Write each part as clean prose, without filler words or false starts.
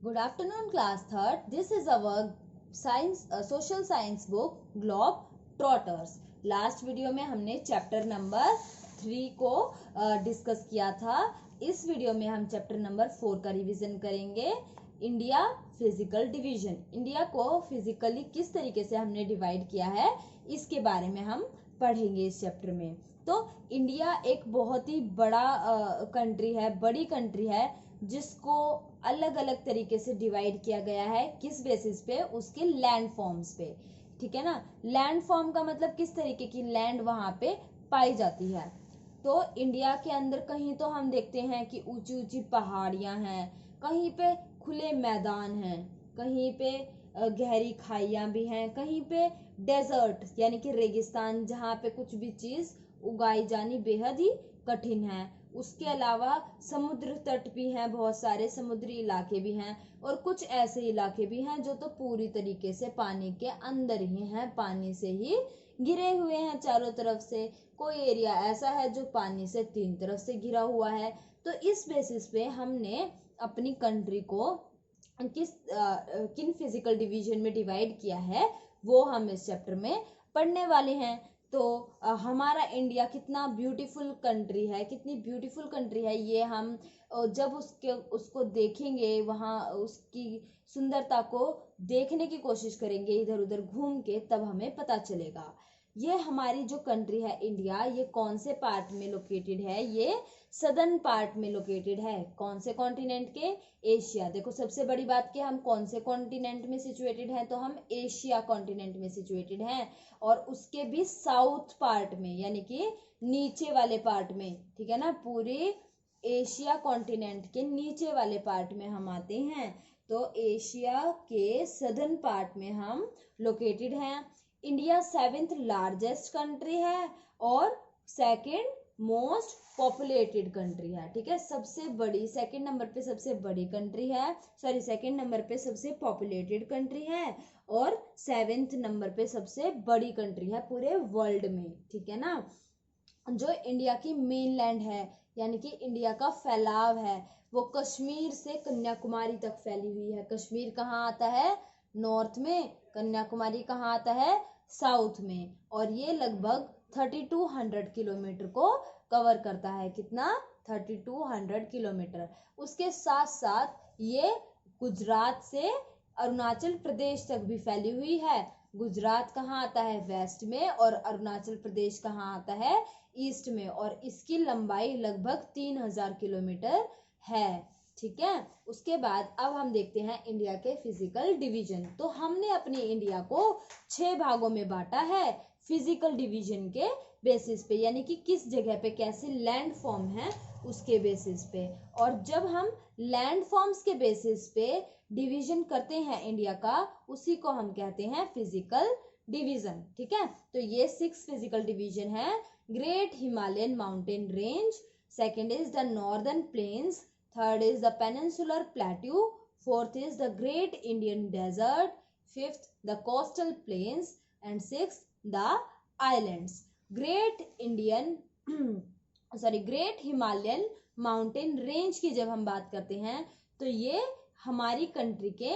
Good afternoon, class third. This is our social science book Globe Trotters. Last video में हमने chapter number 3 को discuss किया था. इस वीडियो में हम चैप्टर नंबर 4 का रिवीजन करेंगे. India physical division. इंडिया को फिजिकली किस तरीके से हमने डिवाइड किया है इसके बारे में हम पढ़ेंगे इस चैप्टर में. तो इंडिया एक बहुत ही बड़ा कंट्री है, बड़ी कंट्री है, जिसको अलग अलग तरीके से डिवाइड किया गया है. किस बेसिस पे? उसके लैंड फॉर्म्स पे. ठीक है ना. लैंड फॉर्म का मतलब किस तरीके की लैंड वहां पे पाई जाती है. तो इंडिया के अंदर कहीं तो हम देखते हैं कि ऊंची ऊंची पहाड़ियां हैं, कहीं पे खुले मैदान हैं, कहीं पे गहरी खाइयां भी हैं, कहीं पे डेजर्ट यानी कि रेगिस्तान जहाँ पे कुछ भी चीज उगाई जानी बेहद ही कठिन है. उसके अलावा समुद्र तट भी हैं, बहुत सारे समुद्री इलाके भी हैं, और कुछ ऐसे इलाके भी हैं जो तो पूरी तरीके से पानी के अंदर ही हैं, पानी से ही घिरे हुए हैं चारों तरफ से. कोई एरिया ऐसा है जो पानी से तीन तरफ से घिरा हुआ है. तो इस बेसिस पे हमने अपनी कंट्री को किन फिजिकल डिवीजन में डिवाइड किया है वो हम इस चैप्टर में पढ़ने वाले हैं. तो हमारा इंडिया कितना ब्यूटीफुल कंट्री है, कितनी ब्यूटीफुल कंट्री है, ये हम जब उसको देखेंगे, वहाँ उसकी सुंदरता को देखने की कोशिश करेंगे इधर उधर घूम के, तब हमें पता चलेगा. ये हमारी जो कंट्री है इंडिया, ये कौन से पार्ट में लोकेटेड है? ये सदर्न पार्ट में लोकेटेड है. कौन से कॉन्टिनेंट के? एशिया. देखो सबसे बड़ी बात कि हम कौन से कॉन्टिनेंट में सिचुएटेड हैं, तो हम एशिया कॉन्टिनेंट में सिचुएटेड हैं, और उसके भी साउथ पार्ट में, यानी कि नीचे वाले पार्ट में. ठीक है ना. पूरे एशिया कॉन्टिनेंट के नीचे वाले पार्ट में हम आते हैं. तो एशिया के सदर्न पार्ट में हम लोकेटेड हैं. इंडिया 7th लार्जेस्ट कंट्री है और सेकंड मोस्ट पॉपुलेटेड कंट्री है. ठीक है. सबसे बड़ी, सेकंड नंबर पे सबसे बड़ी कंट्री है, सॉरी सेकंड नंबर पे सबसे पॉपुलेटेड कंट्री है, और 7th नंबर पे सबसे बड़ी कंट्री है पूरे वर्ल्ड में. ठीक है ना. जो इंडिया की मेन लैंड है, यानी कि इंडिया का फैलाव है, वो कश्मीर से कन्याकुमारी तक फैली हुई है. कश्मीर कहाँ आता है? नॉर्थ में. कन्याकुमारी कहाँ आता है? साउथ में. और ये लगभग 3200 किलोमीटर को कवर करता है. कितना? 3200 किलोमीटर. उसके साथ साथ ये गुजरात से अरुणाचल प्रदेश तक भी फैली हुई है. गुजरात कहाँ आता है? वेस्ट में, और अरुणाचल प्रदेश कहाँ आता है? ईस्ट में. और इसकी लंबाई लगभग 3000 किलोमीटर है. ठीक है. उसके बाद अब हम देखते हैं इंडिया के फिजिकल डिवीजन. तो हमने अपने इंडिया को 6 भागों में बांटा है फिजिकल डिवीजन के बेसिस पे, यानी कि किस जगह पे कैसे लैंड फॉर्म है उसके बेसिस पे. और जब हम लैंड फॉर्म्स के बेसिस पे डिवीजन करते हैं इंडिया का, उसी को हम कहते हैं फिजिकल डिवीजन. ठीक है. तो ये 6 फिजिकल डिवीजन है. Great Himalayan mountain range, second is the northern plains, third is the peninsular plateau, fourth is the great Indian desert, fifth the coastal plains, and sixth the islands. Great Himalayan mountain range की जब हम बात करते हैं, तो ये हमारी country के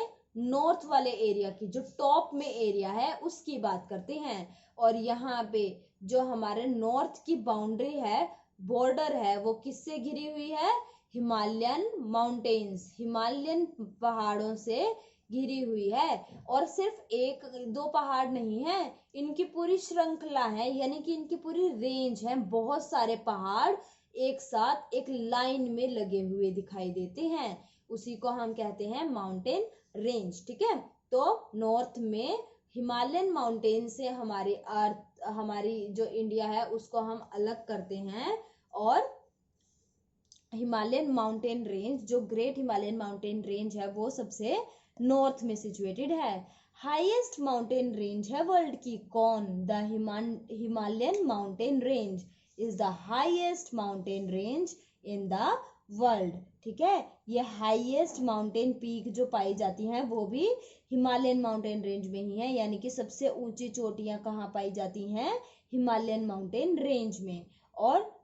नॉर्थ वाले एरिया की, जो टॉप में एरिया है उसकी बात करते हैं. और यहाँ पे जो हमारे नॉर्थ की बाउंड्री है, बॉर्डर है, वो किससे घिरी हुई है? हिमालयन माउंटेन्स, हिमालयन पहाड़ों से घिरी हुई है. और सिर्फ एक दो पहाड़ नहीं है, इनकी पूरी श्रृंखला है, यानी कि इनकी पूरी रेंज है. बहुत सारे पहाड़ एक साथ एक लाइन में लगे हुए दिखाई देते हैं, उसी को हम कहते हैं माउंटेन रेंज. ठीक है. तो नॉर्थ में हिमालयन माउंटेन से हमारी जो इंडिया है उसको हम अलग करते हैं, और हिमालयन माउंटेन रेंज, जो ग्रेट हिमालयन माउंटेन रेंज है, वो सबसे नॉर्थ में सिचुएटेड है. हाईएस्ट माउंटेन रेंज है वर्ल्ड की. कौन? The Himalayan mountain range is the highest mountain range in the world. ठीक है. ये हाईएस्ट माउंटेन पीक जो पाई जाती हैं वो भी हिमालयन माउंटेन रेंज में ही है, यानी कि सबसे ऊंची चोटियां कहाँ पाई जाती हैं? हिमालयन माउंटेन रेंज में. और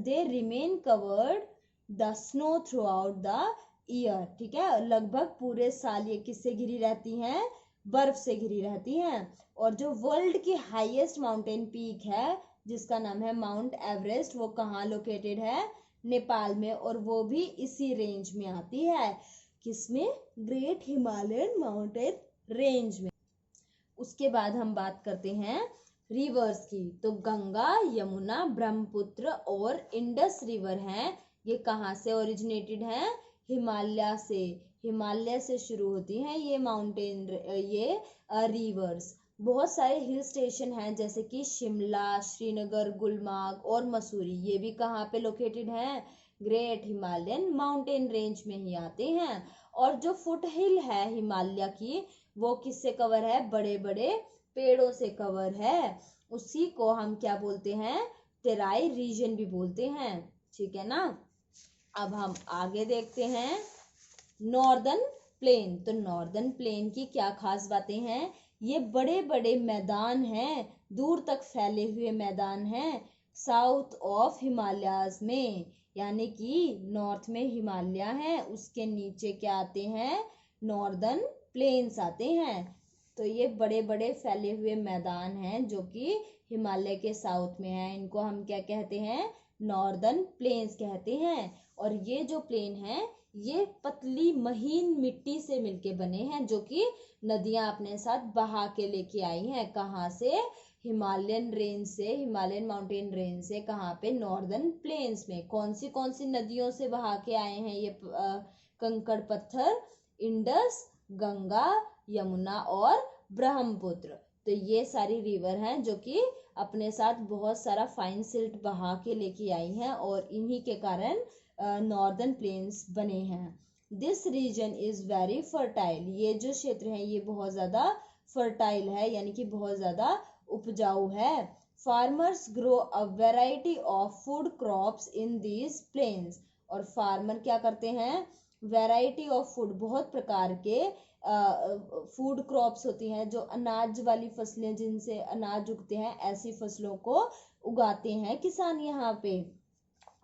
they remain covered the snow throughout the year, ठीक है, लगभग पूरे साल ये किससे घिरी रहती हैं, बर्फ से घिरी रहती हैं। और जो वर्ल्ड की हाईएस्ट माउंटेन पीक है जिसका नाम है माउंट एवरेस्ट, वो कहाँ लोकेटेड है, नेपाल में, और वो भी इसी रेंज में आती है, किसमें, ग्रेट हिमालयन माउंटेन रेंज में। उसके बाद हम बात करते हैं रिवर्स की। तो गंगा, यमुना, ब्रह्मपुत्र और इंडस रिवर हैं, ये कहाँ से ओरिजिनेटेड हैं, हिमालय से शुरू होती हैं ये माउंटेन, ये रिवर्स। बहुत सारे हिल स्टेशन हैं जैसे कि शिमला, श्रीनगर, गुलमार्ग और मसूरी, ये भी कहाँ पे लोकेटेड हैं, ग्रेट हिमालयन माउंटेन रेंज में ही आते हैं। और जो फुट हिल है हिमालय की, वो किससे कवर है, बड़े बड़े पेड़ों से कवर है, उसी को हम क्या बोलते हैं, तेराई रीजन भी बोलते हैं, ठीक है ना। अब हम आगे देखते हैं नॉर्दर्न प्लेन। तो नॉर्दर्न प्लेन की क्या खास बातें हैं, ये बड़े बड़े मैदान हैं, दूर तक फैले हुए मैदान हैं साउथ ऑफ हिमालयाज में, यानी कि नॉर्थ में हिमालय है, उसके नीचे क्या आते हैं, नॉर्दर्न प्लेन्स आते हैं। तो ये बड़े बड़े फैले हुए मैदान हैं जो कि हिमालय के साउथ में है, इनको हम क्या कहते हैं, नॉर्दर्न प्लेन्स कहते हैं। और ये जो प्लेन है ये पतली महीन मिट्टी से मिलके बने हैं, जो कि नदियां अपने साथ बहा के लेके आई हैं, कहाँ से, हिमालयन रेंज से, हिमालयन माउंटेन रेंज से, कहाँ पे, नॉर्दर्न प्लेन्स में। कौन सी नदियों से बहा के आए हैं ये कंकड़ पत्थर, इंडस, गंगा, यमुना और ब्रह्मपुत्र। तो ये सारी रिवर हैं जो कि अपने साथ बहुत सारा फाइन सिल्ट बहा के लेके आई हैं, और इन्हीं के कारण नॉर्दर्न प्लेन्स बने हैं। This region is very fertile, ये जो क्षेत्र है ये बहुत ज्यादा फर्टाइल है, यानी कि बहुत ज्यादा उपजाऊ है। Farmers grow a variety of food crops in these plains, और फार्मर क्या करते हैं, वेराइटी ऑफ फूड, बहुत प्रकार के फूड क्रॉप्स होती हैं, जो अनाज वाली फसलें, जिनसे अनाज उगते हैं, ऐसी फसलों को उगाते हैं किसान यहाँ पे।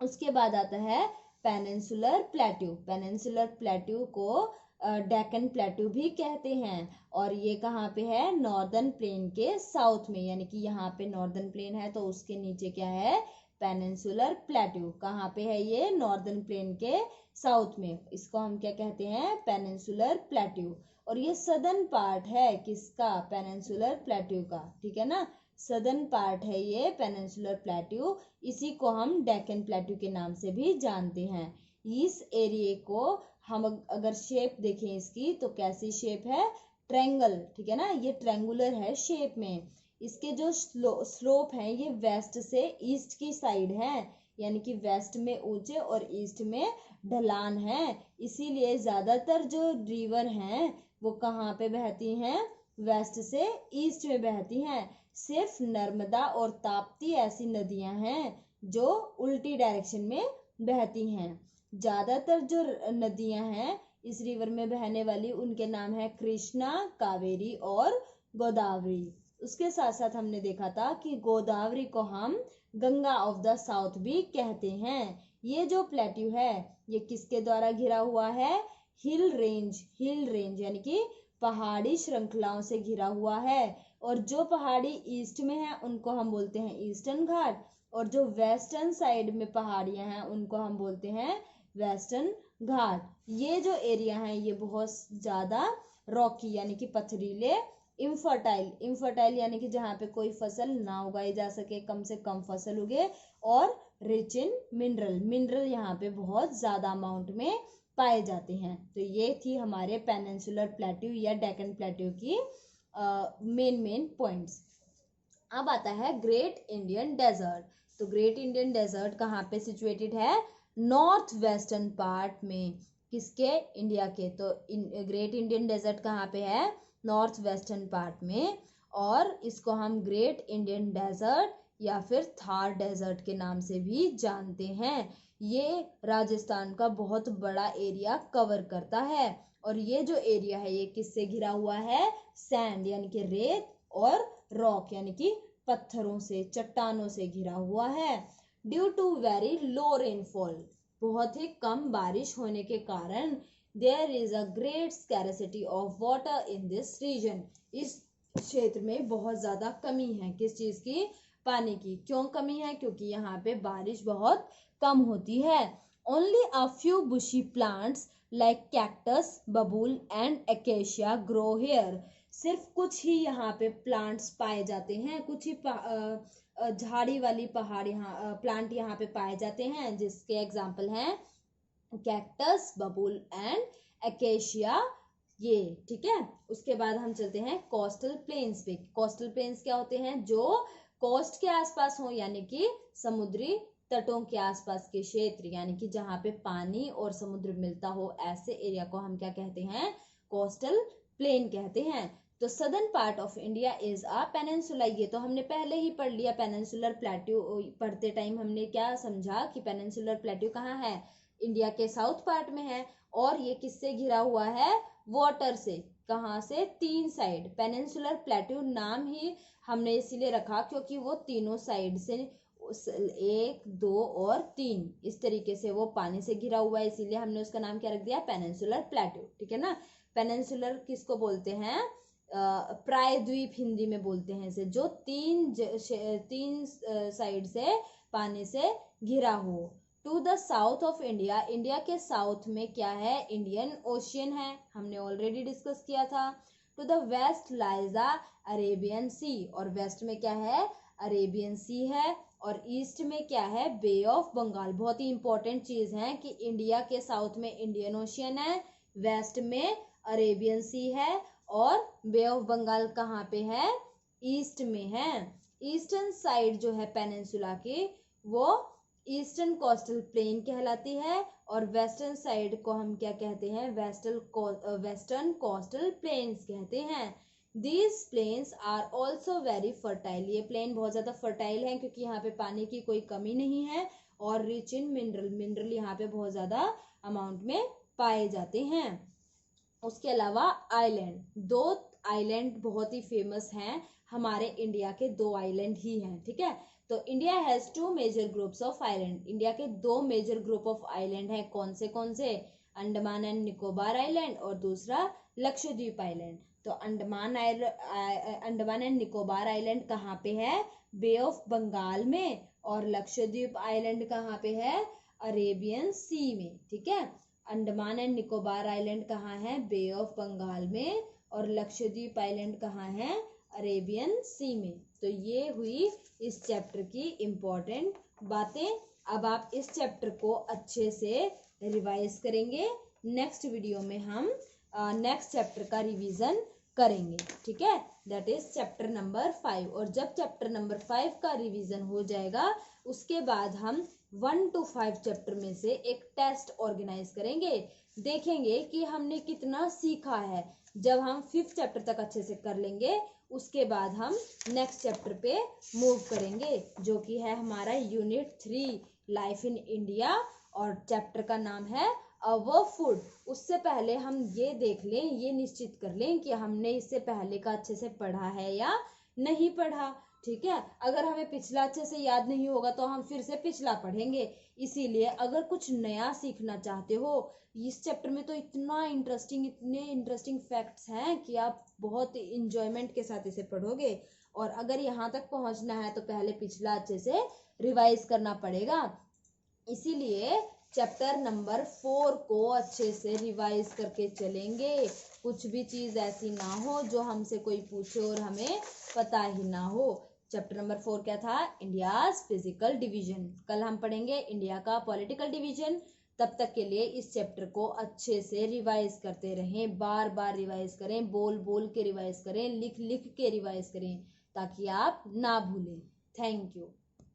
उसके बाद आता है पेनिनसुलर प्लेट्यू। पेनिनसुलर प्लेट्यू को डेक्कन प्लेट्यू भी कहते हैं, और ये कहाँ पे है, नॉर्दर्न प्लेन के साउथ में, यानी कि यहाँ पे नॉर्दर्न प्लेन है तो उसके नीचे क्या है, पेनिनसुलर प्लेट्यू। कहाँ पे है ये, नॉर्दर्न प्लेन के साउथ में, इसको हम क्या कहते हैं, पेनिनसुलर प्लेट्यू। और ये सदर्न पार्ट है किसका, पेनिनसुलर प्लेट्यू का, ठीक है ना, सदर्न पार्ट है ये पेनिनसुलर प्लेट्यू, इसी को हम डेक्कन प्लेट्यू के नाम से भी जानते हैं। इस एरिया को हम अगर शेप देखें इसकी, तो कैसी शेप है, ट्रायंगल, ठीक है ना, ये ट्रायंगुलर है शेप में। इसके जो स्लोप है ये वेस्ट से ईस्ट की साइड है, यानी कि वेस्ट में ऊंचे और ईस्ट में ढलान है, इसीलिए ज्यादातर जो रिवर हैं वो कहाँ पे बहती हैं, वेस्ट से ईस्ट में बहती हैं। सिर्फ नर्मदा और ताप्ती ऐसी नदियां हैं जो उल्टी डायरेक्शन में बहती हैं। ज्यादातर जो नदियां हैं इस रिवर में बहने वाली, उनके नाम है कृष्णा, कावेरी और गोदावरी। उसके साथ साथ हमने देखा था कि गोदावरी को हम गंगा ऑफ द साउथ भी कहते हैं। ये जो प्लेट्यू है ये किसके द्वारा घिरा हुआ है, हिल रेंज यानी कि पहाड़ी श्रृंखलाओं से घिरा हुआ है। और जो पहाड़ी ईस्ट में है उनको हम बोलते हैं ईस्टर्न घाट, और जो वेस्टर्न साइड में पहाड़ियां हैं उनको हम बोलते हैं वेस्टर्न घाट। ये जो एरिया है ये बहुत ज्यादा रॉकी यानी कि पथरीले, इनफर्टाइल यानी कि जहाँ पे कोई फसल ना उगाई जा सके, कम से कम फसल उगे, और रिच इन मिनरल यहाँ पे बहुत ज्यादा अमाउंट में पाए जाते हैं। तो ये थी हमारे पेनिनसुलर प्लेट्यू या डेक्कन प्लेट्यू की मेन पॉइंट्स। अब आता है ग्रेट इंडियन डेजर्ट। तो ग्रेट इंडियन डेजर्ट कहाँ पे सिचुएटेड है, नॉर्थ वेस्टर्न पार्ट में, किसके, इंडिया के। तो ग्रेट इंडियन डेजर्ट कहाँ पे है, नॉर्थ वेस्टर्न पार्ट में, और इसको हम ग्रेट इंडियन डेजर्ट या फिर थार डेजर्ट के नाम से भी जानते हैं। ये राजस्थान का बहुत बड़ा एरिया कवर करता है, और ये जो एरिया है ये किससे घिरा हुआ है, सैंड यानी कि रेत, और रॉक यानी कि पत्थरों से, चट्टानों से घिरा हुआ है। Due to very low rainfall, बहुत ही कम बारिश होने के कारण there is a great scarcity of water in this region. इस क्षेत्र में बहुत ज्यादा कमी है, किस चीज की? पानी की। क्यों कमी है? क्योंकि यहाँ पे बारिश बहुत कम होती है। Only a few bushy plants like cactus, बबूल एंड एकेशिया ग्रो हियर। सिर्फ कुछ ही यहाँ पे प्लांट्स पाए जाते हैं, कुछ ही झाड़ी वाली पहाड़ यहाँ प्लांट यहाँ पे पाए जाते हैं, जिसके एग्जाम्पल हैं कैक्टस, बबूल एंड एकेशिया, ये ठीक है। उसके बाद हम चलते हैं कोस्टल प्लेन्स पे। कोस्टल प्लेन्स क्या होते हैं? जो कोस्ट के आसपास हो, यानी कि समुद्री तटों के आसपास के क्षेत्र, यानी कि जहाँ पे पानी और समुद्र मिलता हो, ऐसे एरिया को हम क्या कहते हैं? कोस्टल प्लेन कहते हैं। तो southern part of India is a peninsula. ये तो हमने पहले ही पढ़ लिया। पेनिनसुलर प्लेट्यू पढ़ते टाइम हमने क्या समझा कि पेनिनसुलर प्लेट्यू कहाँ है? इंडिया के साउथ पार्ट में है। और ये किससे घिरा हुआ है? वाटर से। कहाँ से? तीन साइड। पेनिनसुलर प्लेट्यू नाम ही हमने इसीलिए रखा क्योंकि वो तीनों साइड से, 1, 2 और 3, इस तरीके से वो पानी से घिरा हुआ है, इसीलिए हमने उसका नाम क्या रख दिया? Peninsular plateau. ठीक है ना। पेनिनसुलर किसको बोलते हैं? प्रायद्वीप हिंदी में बोलते हैं इसे, जो तीन साइड से पानी से घिरा हो। To the south of India, India के साउथ में क्या है? इंडियन ओशियन है, हमने ऑलरेडी डिस्कस किया था। To the west lies the Arabian Sea, और वेस्ट में क्या है? अरेबियन सी है। और ईस्ट में क्या है? बे ऑफ बंगाल। बहुत ही इंपॉर्टेंट चीज है कि इंडिया के साउथ में इंडियन ओशियन है, वेस्ट में अरेबियन सी है, और बे ऑफ बंगाल कहाँ पे है? ईस्ट में है। ईस्टर्न साइड जो है पेनिनसुला की, वो ईस्टर्न कोस्टल प्लेन कहलाती है, और वेस्टर्न साइड को हम क्या कहते हैं? वेस्टर्न कोस्टल प्लेन्स कहते हैं। These plains are also very fertile. ये प्लेन बहुत ज्यादा फर्टाइल है क्योंकि यहाँ पे पानी की कोई कमी नहीं है, और रिच इन मिनरल यहाँ पे बहुत ज्यादा अमाउंट में पाए जाते हैं। उसके अलावा आइलैंड, 2 आइलैंड बहुत ही फेमस हैं। हमारे इंडिया के 2 आइलैंड ही हैं। ठीक है। तो India has 2 major groups of island. India के 2 मेजर ग्रुप ऑफ आइलैंड हैं। कौन से? अंडमान एंड निकोबार आइलैंड और दूसरा लक्षद्वीप आइलैंड। तो अंडमान एंड निकोबार आइलैंड कहाँ पे है? बे ऑफ बंगाल में। और लक्षद्वीप आइलैंड कहाँ पे है? अरेबियन सी में। ठीक है। अंडमान एंड निकोबार आइलैंड कहाँ है? बे ऑफ बंगाल में। और लक्षद्वीप आइलैंड कहाँ है? अरेबियन सी में। तो ये हुई इस चैप्टर की इम्पोर्टेंट बातें। अब आप इस चैप्टर को अच्छे से रिवाइज करेंगे। नेक्स्ट वीडियो में हम नेक्स्ट चैप्टर का रिवीजन करेंगे। ठीक है। That is chapter number 5। और जब चैप्टर नंबर 5 का रिवीजन हो जाएगा, उसके बाद हम 1 to 5 चैप्टर में से एक टेस्ट ऑर्गेनाइज करेंगे। देखेंगे कि हमने कितना सीखा है। जब हम 5th चैप्टर तक अच्छे से कर लेंगे, उसके बाद हम नेक्स्ट चैप्टर पे मूव करेंगे, जो कि है हमारा यूनिट 3 लाइफ इन इंडिया, और चैप्टर का नाम है अवर फूड। उससे पहले हम ये देख लें, ये निश्चित कर लें कि हमने इससे पहले का अच्छे से पढ़ा है या नहीं पढ़ा। ठीक है। अगर हमें पिछला अच्छे से याद नहीं होगा तो हम फिर से पिछला पढ़ेंगे। इसीलिए अगर कुछ नया सीखना चाहते हो, इस चैप्टर में तो इतने इंटरेस्टिंग फैक्ट्स हैं कि आप बहुत इंजॉयमेंट के साथ इसे पढ़ोगे। और अगर यहाँ तक पहुँचना है तो पहले पिछला अच्छे से रिवाइज करना पड़ेगा। इसीलिए चैप्टर नंबर 4 को अच्छे से रिवाइज करके चलेंगे। कुछ भी चीज ऐसी ना हो जो हमसे कोई पूछे और हमें पता ही ना हो। चैप्टर नंबर 4 क्या था? India's physical division. कल हम पढ़ेंगे इंडिया का पॉलिटिकल डिवीजन। तब तक के लिए इस चैप्टर को अच्छे से रिवाइज करते रहें, बार बार रिवाइज करें, बोल बोल के रिवाइज करें, लिख लिख के रिवाइज करें, ताकि आप ना भूलें। Thank you.